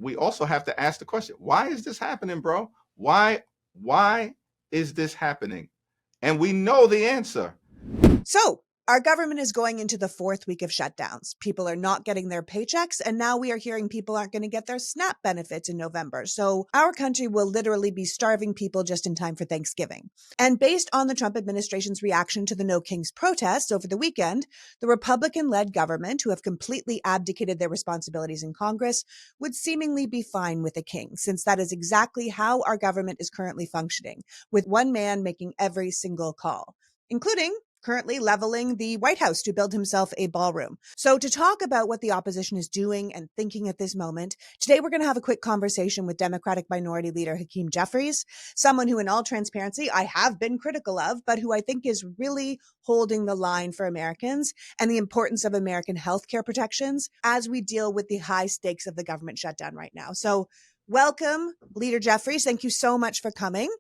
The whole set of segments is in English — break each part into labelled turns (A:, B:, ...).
A: we also have to ask the question, why is this happening, bro? Why is this happening? And we know the answer.
B: So, our government is going into the fourth week of shutdowns. People are not getting their paychecks, and now we are hearing people aren't going to get their SNAP benefits in November. So, our country will literally be starving people just in time for Thanksgiving. And based on the Trump administration's reaction to the No Kings protests over the weekend, the Republican-led government, who have completely abdicated their responsibilities in Congress, would seemingly be fine with a king, since that is exactly how our government is currently functioning, with one man making every single call, including currently leveling the White House to build himself a ballroom. So to talk about what the opposition is doing and thinking at this moment, today we're going to have a quick conversation with Democratic Minority Leader Hakeem Jeffries, someone who in all transparency I have been critical of, but who I think is really holding the line for Americans and the importance of American healthcare protections as we deal with the high stakes of the government shutdown right now. So welcome, Leader Jeffries. Thank you so much for coming.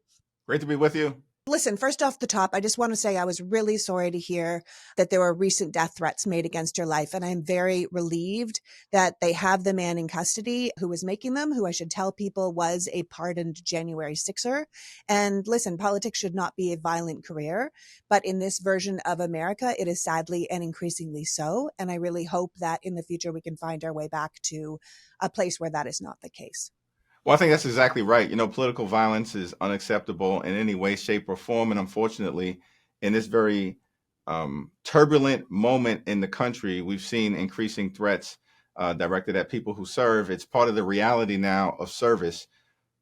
A: Great to be with you.
B: Listen, first off the top, I just want to say I was really sorry to hear that there were recent death threats made against your life. And I'm very relieved that they have the man in custody who was making them, who I should tell people was a pardoned January 6er. And listen, politics should not be a violent career, but in this version of America, it is sadly and increasingly so. And I really hope that in the future, we can find our way back to a place where that is not the case.
A: Well, I think that's exactly right. Political violence is unacceptable in any way, shape, or form. And unfortunately, in this very turbulent moment in the country, we've seen increasing threats directed at people who serve. It's part of the reality now of service.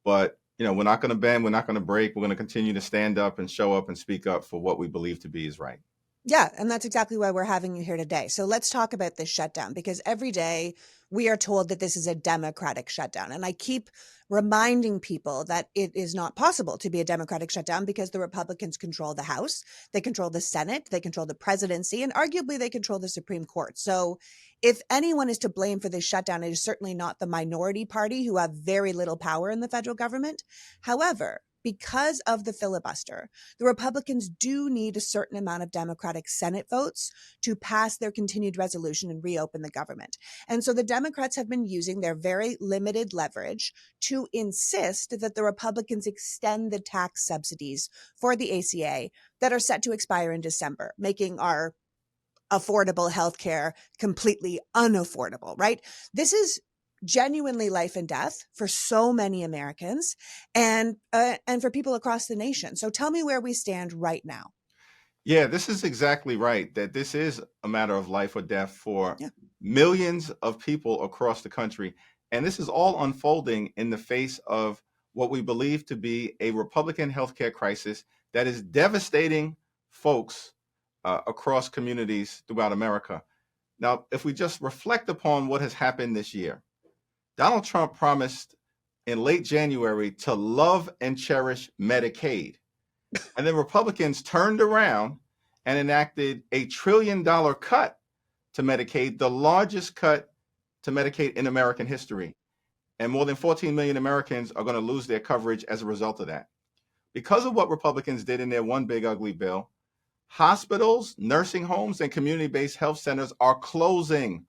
A: But, we're not going to bend. We're not going to break. We're going to continue to stand up and show up and speak up for what we believe to be is right.
B: Yeah, and that's exactly why we're having you here today. So let's talk about this shutdown, because every day we are told that this is a Democratic shutdown. And I keep reminding people that it is not possible to be a Democratic shutdown because the Republicans control the House, they control the Senate, they control the presidency, and arguably they control the Supreme Court. So if anyone is to blame for this shutdown, it is certainly not the minority party, who have very little power in the federal government. However, because of the filibuster, the Republicans do need a certain amount of Democratic Senate votes to pass their continued resolution and reopen the government. And so the Democrats have been using their very limited leverage to insist that the Republicans extend the tax subsidies for the ACA that are set to expire in December, making our affordable healthcare completely unaffordable, right? This is genuinely life and death for so many Americans and for people across the nation. So tell me where we stand right now.
A: Yeah, this is exactly right, that this is a matter of life or death for millions of people across the country. And this is all unfolding in the face of what we believe to be a Republican healthcare crisis that is devastating folks across communities throughout America. Now, if we just reflect upon what has happened this year, Donald Trump promised in late January to love and cherish Medicaid. And then Republicans turned around and enacted $1 trillion cut to Medicaid, the largest cut to Medicaid in American history. And more than 14 million Americans are going to lose their coverage as a result of that. Because of what Republicans did in their one big ugly bill, hospitals, nursing homes, and community-based health centers are closing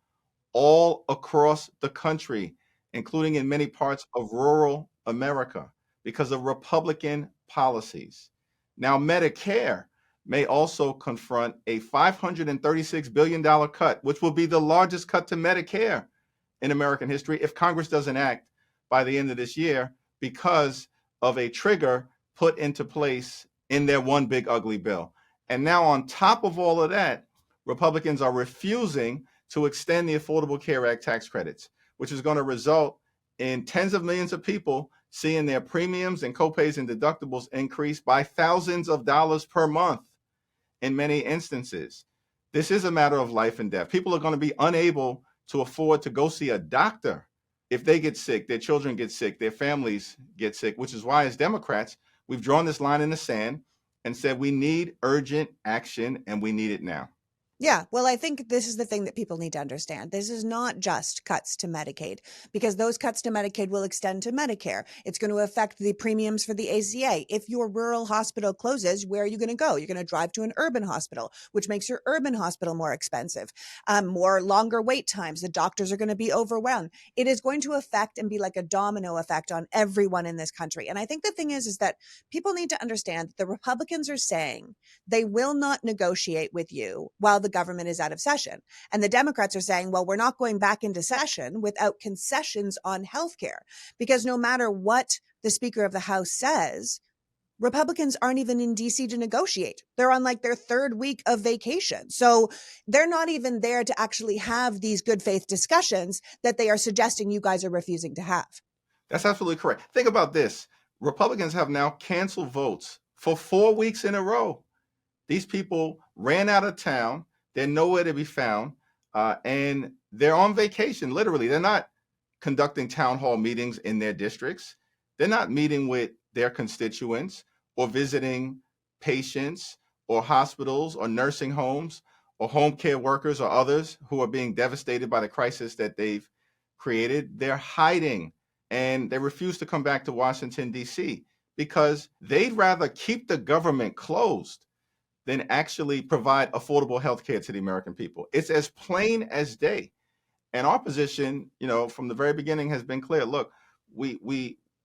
A: all across the country, including in many parts of rural America, because of Republican policies. Now, Medicare may also confront a $536 billion cut, which will be the largest cut to Medicare in American history if Congress doesn't act by the end of this year, because of a trigger put into place in their one big ugly bill. And now on top of all of that, Republicans are refusing to extend the Affordable Care Act tax credits, which is going to result in tens of millions of people seeing their premiums and copays and deductibles increase by thousands of dollars per month in many instances. This is a matter of life and death. People are going to be unable to afford to go see a doctor if they get sick, their children get sick, their families get sick, which is why as Democrats, we've drawn this line in the sand and said we need urgent action and we need it now.
B: Yeah, well, I think this is the thing that people need to understand. This is not just cuts to Medicaid, because those cuts to Medicaid will extend to Medicare. It's going to affect the premiums for the ACA. If your rural hospital closes, where are you going to go? You're going to drive to an urban hospital, which makes your urban hospital more expensive, more longer wait times. The doctors are going to be overwhelmed. It is going to affect and be like a domino effect on everyone in this country. And I think the thing is that people need to understand that the Republicans are saying they will not negotiate with you while the government is out of session. And the Democrats are saying, well, we're not going back into session without concessions on healthcare, because no matter what the Speaker of the House says, Republicans aren't even in DC to negotiate. They're on like their third week of vacation. So they're not even there to actually have these good faith discussions that they are suggesting you guys are refusing to have.
A: That's absolutely correct. Think about this. Republicans have now canceled votes for 4 weeks in a row. These people ran out of town. They're nowhere to be found. And they're on vacation, literally. They're not conducting town hall meetings in their districts. They're not meeting with their constituents or visiting patients or hospitals or nursing homes or home care workers or others who are being devastated by the crisis that they've created. They're hiding, and they refuse to come back to Washington, D.C., because they'd rather keep the government closed than actually provide affordable health care to the American people. It's as plain as day. And our position, from the very beginning has been clear. Look, we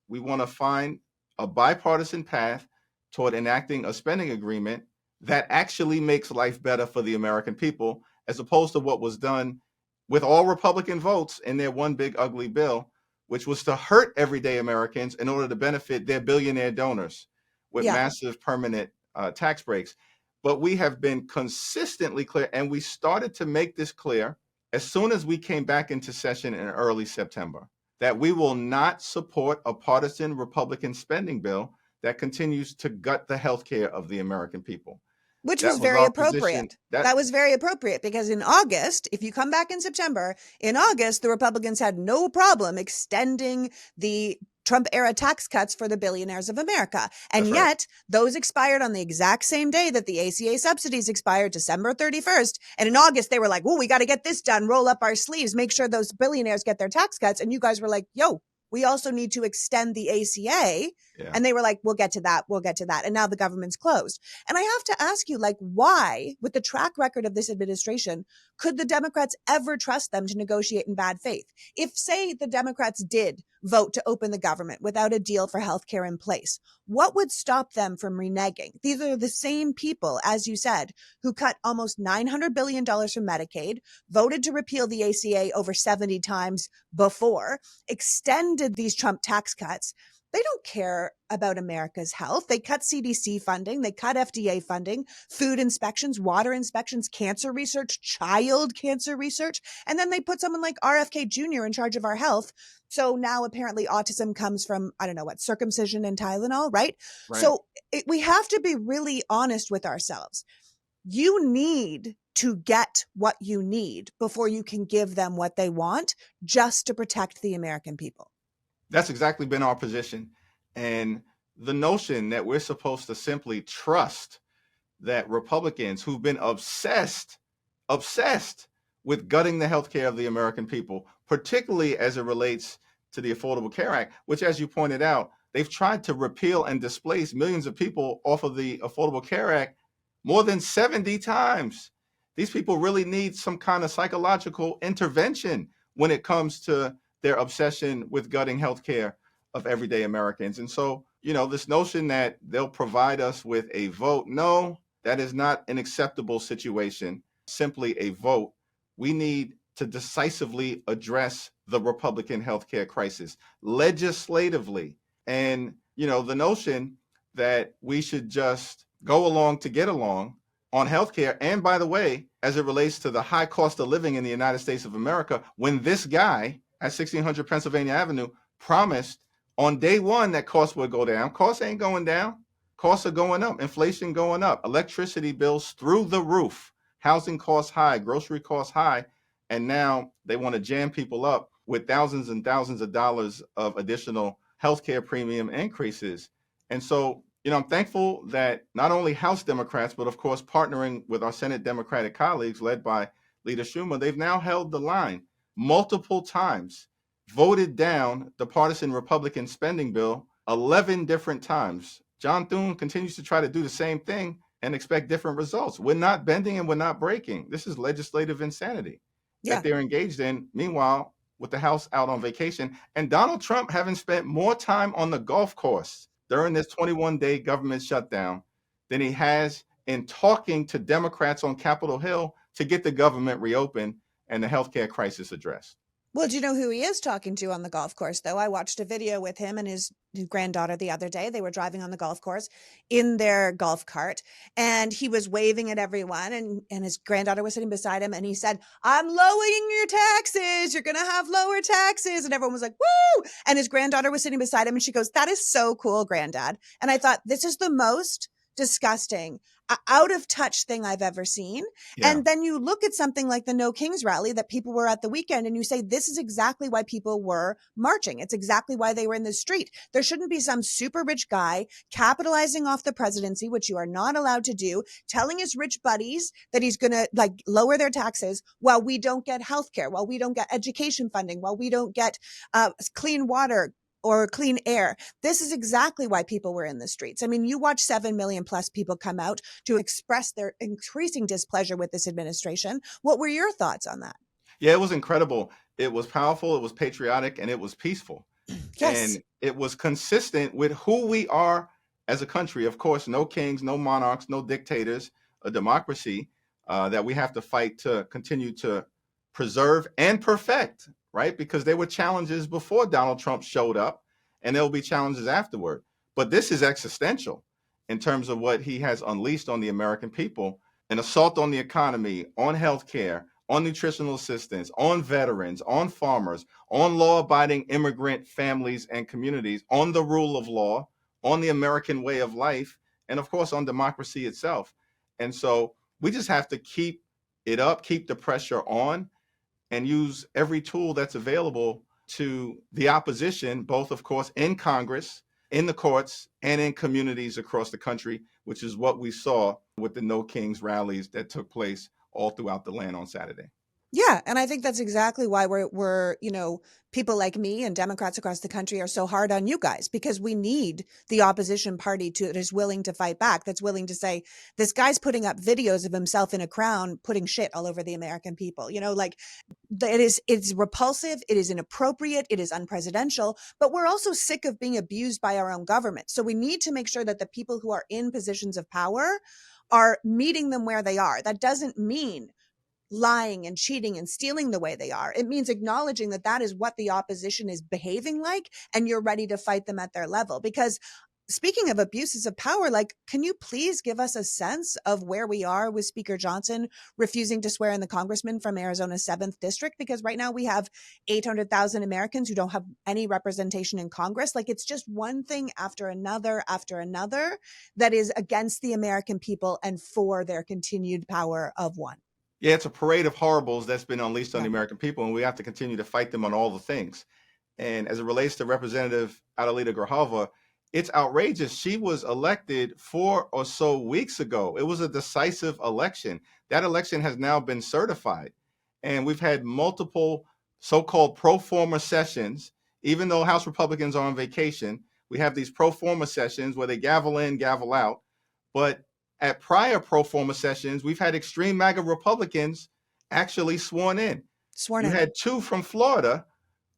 A: want to find a bipartisan path toward enacting a spending agreement that actually makes life better for the American people, as opposed to what was done with all Republican votes in their one big ugly bill, which was to hurt everyday Americans in order to benefit their billionaire donors with
B: Yeah.
A: massive permanent tax breaks. But we have been consistently clear, and we started to make this clear as soon as we came back into session in early September, that we will not support a partisan Republican spending bill that continues to gut the health care of the American people.
B: Which
A: That
B: was
A: was
B: very
A: our position.
B: appropriate. That was very appropriate, because in August, if you come back in September, in August, the Republicans had no problem extending the Trump era tax cuts for the billionaires of America. And
A: That's right.
B: yet those expired on the exact same day that the ACA subsidies expired, December 31st. And in August, they were like, oh, we got to get this done. Roll up our sleeves, make sure those billionaires get their tax cuts. And you guys were like, yo, we also need to extend the ACA.
A: Yeah.
B: And they were like, we'll get to that. We'll get to that. And now the government's closed. And I have to ask you, like, why, with the track record of this administration, could the Democrats ever trust them to negotiate in bad faith? If, say, the Democrats did vote to open the government without a deal for healthcare in place, what would stop them from reneging? These are the same people, as you said, who cut almost $900 billion from Medicaid, voted to repeal the ACA over 70 times before, extended these Trump tax cuts. They don't care about America's health. They cut CDC funding. They cut FDA funding, food inspections, water inspections, cancer research, child cancer research. And then they put someone like RFK Jr. in charge of our health. So now apparently autism comes from, I don't know what, circumcision and Tylenol, right? So we have to be really honest with ourselves. You need to get what you need before you can give them what they want, just to protect the American people.
A: That's exactly been our position. And the notion that we're supposed to simply trust that Republicans who've been obsessed with gutting the healthcare of the American people, particularly as it relates to the Affordable Care Act, which, as you pointed out, they've tried to repeal and displace millions of people off of the Affordable Care Act more than 70 times. These people really need some kind of psychological intervention when it comes to their obsession with gutting healthcare of everyday Americans. And so, this notion that they'll provide us with a vote, no, that is not an acceptable situation. Simply a vote. We need to decisively address the Republican healthcare crisis legislatively. And, the notion that we should just go along to get along on healthcare. And by the way, as it relates to the high cost of living in the United States of America, when this guy at 1600 Pennsylvania Avenue promised on day one that costs would go down. Costs ain't going down. Costs are going up. Inflation going up. Electricity bills through the roof. Housing costs high. Grocery costs high. And now they want to jam people up with thousands and thousands of dollars of additional healthcare premium increases. And so I'm thankful that not only House Democrats, but of course, partnering with our Senate Democratic colleagues led by Leader Schumer, they've now held the line multiple times, voted down the partisan Republican spending bill 11 different times. John Thune continues to try to do the same thing and expect different results. We're not bending and we're not breaking. This is legislative insanity that
B: Yeah.
A: they're engaged in. Meanwhile, with the House out on vacation and Donald Trump having spent more time on the golf course during this 21-day government shutdown than he has in talking to Democrats on Capitol Hill to get the government reopened and the healthcare crisis addressed.
B: Well, do you know who he is talking to on the golf course, though? I watched a video with him and his granddaughter the other day. They were driving on the golf course in their golf cart, and he was waving at everyone, and his granddaughter was sitting beside him, and he said, "I'm lowering your taxes. You're going to have lower taxes." And everyone was like, "Woo!" And his granddaughter was sitting beside him, and she goes, "That is so cool, Granddad." And I thought, this is the most disgusting, out of touch thing I've ever seen.
A: Yeah.
B: And then you look at something like the No Kings rally that people were at the weekend, and you say, this is exactly why people were marching. It's exactly why they were in the street. There shouldn't be some super rich guy capitalizing off the presidency, which you are not allowed to do, telling his rich buddies that he's going to lower their taxes while we don't get healthcare, while we don't get education funding, while we don't get clean water or clean air. This is exactly why people were in the streets. I mean, you watch 7 million plus people come out to express their increasing displeasure with this administration. What were your thoughts on that?
A: Yeah, it was incredible. It was powerful, it was patriotic, and it was peaceful.
B: Yes.
A: And it was consistent with who we are as a country. Of course, no kings, no monarchs, no dictators, a democracy that we have to fight to continue to preserve and perfect, right? Because there were challenges before Donald Trump showed up, and there will be challenges afterward. But this is existential in terms of what he has unleashed on the American people, an assault on the economy, on healthcare, on nutritional assistance, on veterans, on farmers, on law-abiding immigrant families and communities, on the rule of law, on the American way of life, and of course on democracy itself. And so we just have to keep it up, keep the pressure on, and use every tool that's available to the opposition, both, of course, in Congress, in the courts, and in communities across the country, which is what we saw with the No Kings rallies that took place all throughout the land on Saturday.
B: Yeah, and I think that's exactly why we're people like me and Democrats across the country are so hard on you guys, because we need the opposition party that is willing to fight back, that's willing to say, this guy's putting up videos of himself in a crown, putting shit all over the American people. It's repulsive, it is inappropriate, it is unpresidential, but we're also sick of being abused by our own government. So we need to make sure that the people who are in positions of power are meeting them where they are. That doesn't mean lying and cheating and stealing the way they are. It means acknowledging that that is what the opposition is behaving like, and you're ready to fight them at their level. Because speaking of abuses of power, can you please give us a sense of where we are with Speaker Johnson refusing to swear in the congressman from Arizona's 7th district? Because right now we have 800,000 Americans who don't have any representation in Congress. It's just one thing after another that is against the American people and for their continued power of one.
A: Yeah, it's a parade of horribles that's been unleashed on the American people, and we have to continue to fight them on all the things. And as it relates to Representative Adelita Grijalva, it's outrageous. She was elected 4 or so weeks ago. It was a decisive election. That election has now been certified. And we've had multiple so-called pro forma sessions. Even though House Republicans are on vacation, we have these pro forma sessions where they gavel in, gavel out. But at prior pro forma sessions, we've had extreme MAGA Republicans actually sworn in. You had 2 from Florida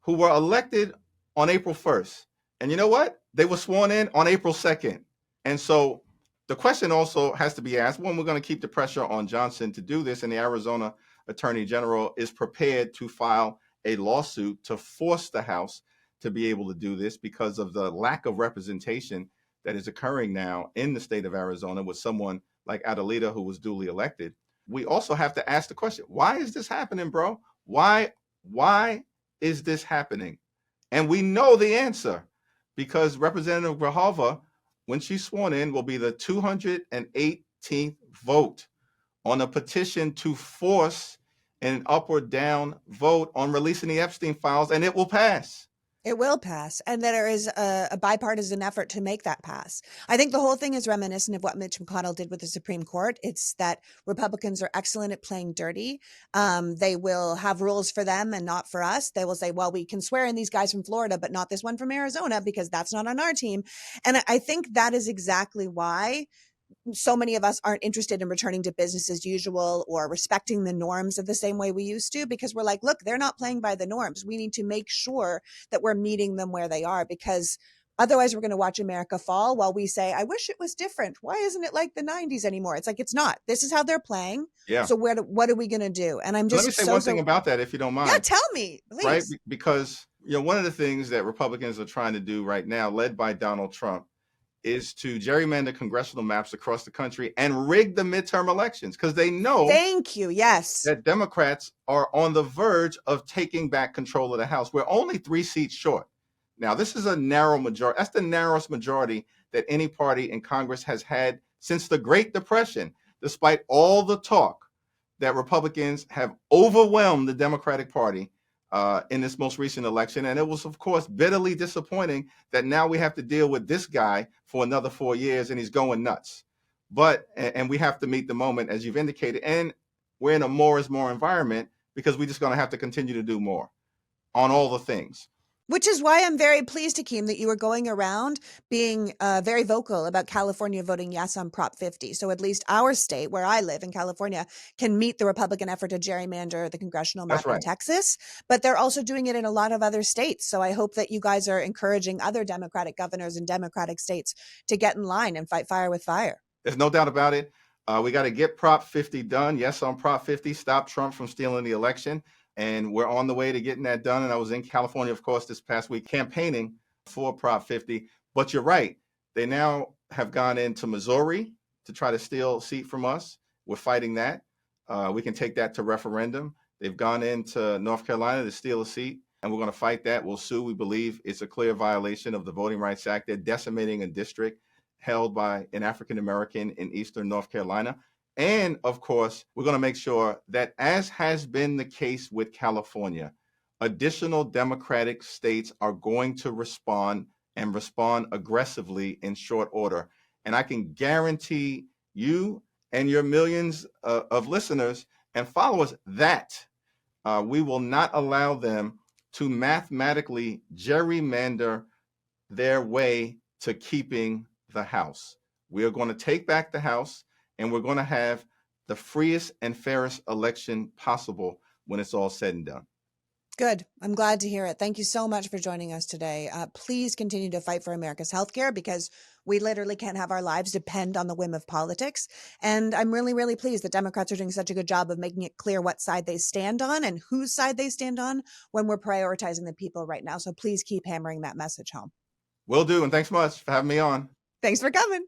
A: who were elected on April 1st. And you know what? They were sworn in on April 2nd. And so the question also has to be asked, when we're going to keep the pressure on Johnson to do this, and the Arizona Attorney General is prepared to file a lawsuit to force the House to be able to do this because of the lack of representation that is occurring now in the state of Arizona with someone like Adelita, who was duly elected. We also have to ask the question, why is this happening, bro? Why is this happening? And we know the answer, because Representative Grijalva, when she's sworn in, will be the 218th vote on a petition to force an up or down vote on releasing the Epstein files, and it will pass.
B: It will pass, and there is a bipartisan effort to make that pass. I think the whole thing is reminiscent of what Mitch McConnell did with the Supreme Court. It's that Republicans are excellent at playing dirty. They will have rules for them and not for us. They will say, well, we can swear in these guys from Florida, but not this one from Arizona because that's not on our team. And I think that is exactly why so many of us aren't interested in returning to business as usual or respecting the norms of the same way we used to, because we're like, look, they're not playing by the norms. We need to make sure that we're meeting them where they are, because otherwise we're going to watch America fall while we say, I wish it was different. Why isn't it like the 90s anymore? It's like, it's not. This is how they're playing.
A: Yeah.
B: So what are we going to do? And I'm
A: Let me
B: just
A: say one thing about that, if you don't
B: Yeah,
A: mind.
B: tell me,
A: Right?
B: please.
A: Because, one of the things that Republicans are trying to do right now, led by Donald Trump, is to gerrymander congressional maps across the country and rig the midterm elections, because they know
B: Thank you. Yes.
A: that Democrats are on the verge of taking back control of the House. We're only 3 seats short. Now, this is a narrow majority. That's the narrowest majority that any party in Congress has had since the Great Depression, despite all the talk that Republicans have overwhelmed the Democratic Party in this most recent election. And it was, of course, bitterly disappointing that now we have to deal with this guy for another 4 years, and he's going nuts. And we have to meet the moment, as you've indicated. And we're in a more is more environment, because we're just going to have to continue to do more on all the things.
B: Which is why I'm very pleased, Hakeem, that you were going around being very vocal about California voting yes on Prop 50. So at least our state, where I live in California, can meet the Republican effort to gerrymander the congressional map in Texas. But they're also doing it in a lot of other states. So I hope that you guys are encouraging other Democratic governors in Democratic states to get in line and fight fire with fire.
A: There's no doubt about it. We got to get Prop 50 done. Yes on Prop 50. Stop Trump from stealing the election. And we're on the way to getting that done. And I was in California, of course, this past week campaigning for Prop 50. But you're right. They now have gone into Missouri to try to steal a seat from us. We're fighting that. We can take that to referendum. They've gone into North Carolina to steal a seat, and we're going to fight that. We'll sue. We believe it's a clear violation of the Voting Rights Act. They're decimating a district held by an African-American in Eastern North Carolina. And of course, we're going to make sure that, as has been the case with California, additional Democratic states are going to respond, and respond aggressively in short order. And I can guarantee you and your millions of listeners and followers that we will not allow them to mathematically gerrymander their way to keeping the House. We are going to take back the House, and we're going to have the freest and fairest election possible when it's all said and done.
B: Good. I'm glad to hear it. Thank you so much for joining us today. Please continue to fight for America's healthcare, because we literally can't have our lives depend on the whim of politics. And I'm really, really pleased that Democrats are doing such a good job of making it clear what side they stand on and whose side they stand on when we're prioritizing the people right now. So please keep hammering that message home.
A: Will do. And thanks much for having me on.
B: Thanks for coming.